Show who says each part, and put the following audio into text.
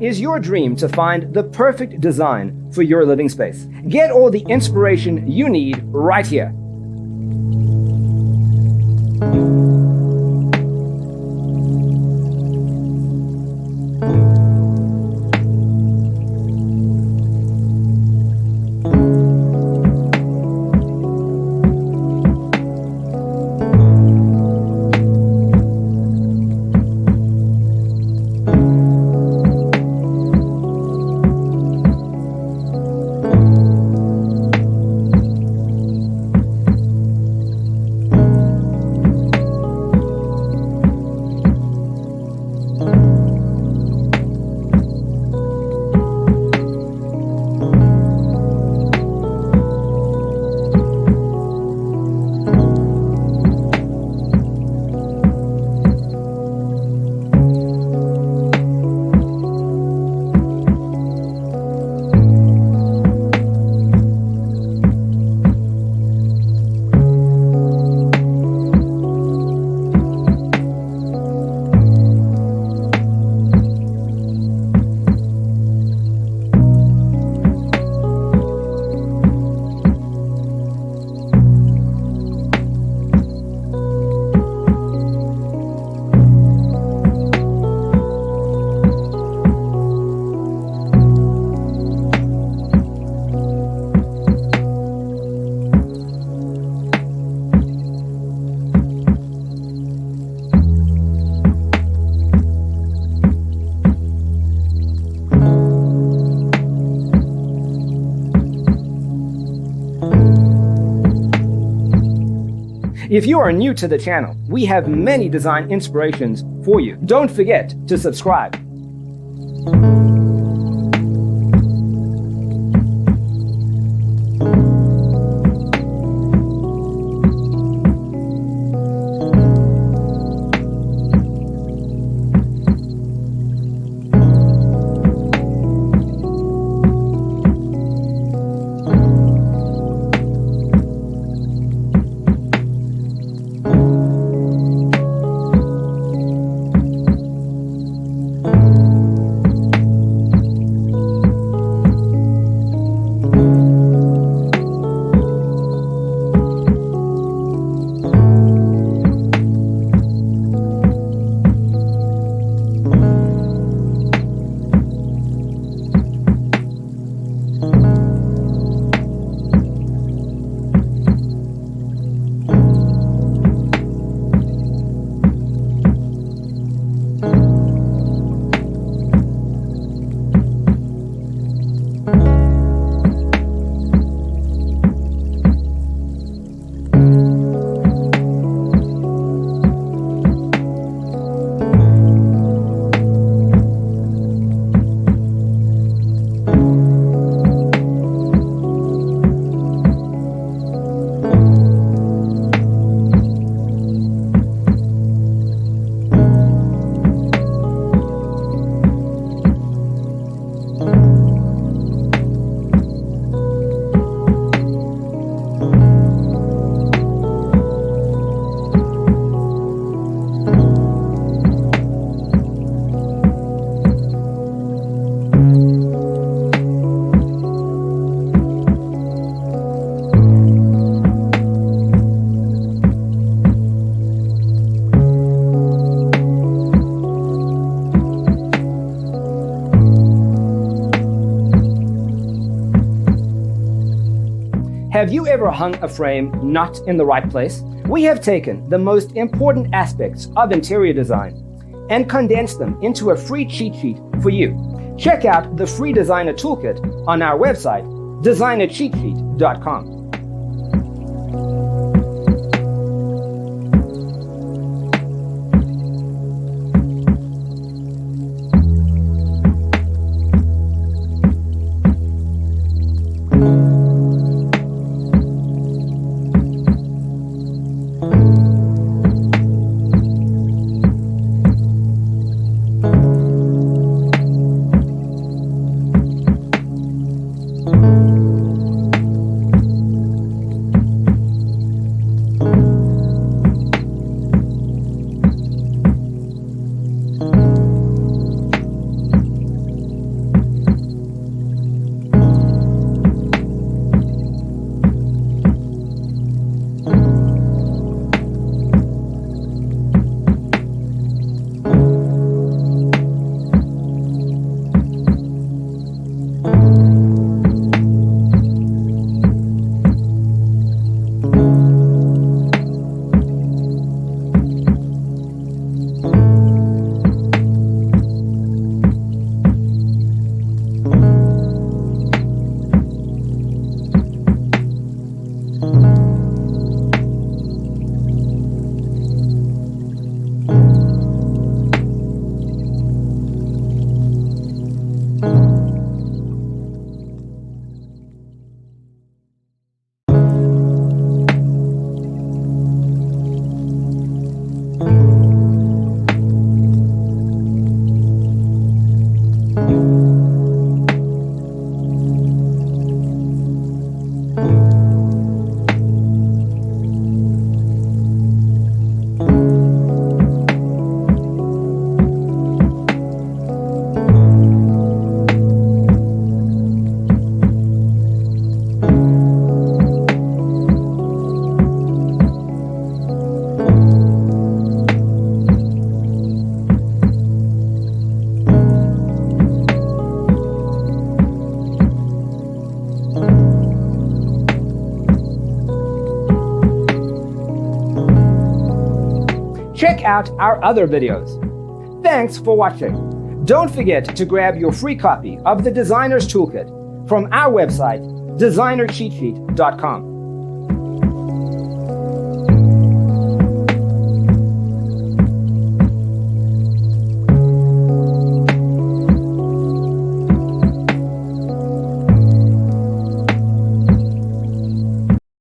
Speaker 1: is your dream to find the perfect design for your living space? Get all the inspiration you need right here. If you are new to the channel, we have many design inspirations for you. Don't forget to subscribe. Have you ever hung a frame not in the right place? We have taken the most important aspects of interior design and condensed them into a free cheat sheet for you. Check out the free designer toolkit on our website, designercheatsheet.com. check out our other videos. Thanks for watching. Don't forget to grab your free copy of the Designer's Toolkit from our website, designercheatsheet.com.